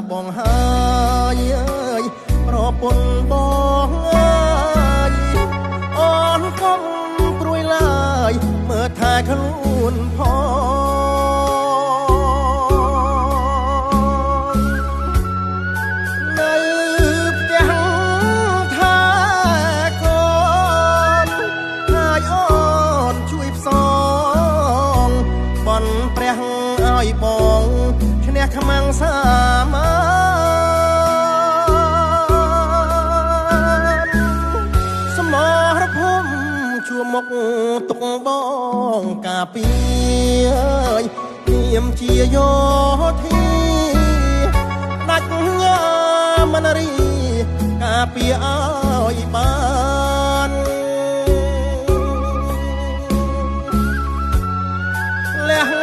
បងហើយប្រពន្ធបងអើយអូនកុំព្រួយឡើយមើលថែខ្លួនផងនៅផ្ទះថាកូនហើយអូនជួយផ្សងបន់ព្រះឲ្យបងឈ្នះខ្មាំងសាមានសមរភូមិជួមុខទុកបងកាពីនាមជាយោធាដាច់ញ៉ាមនរីកាពីឲ្យបានលះ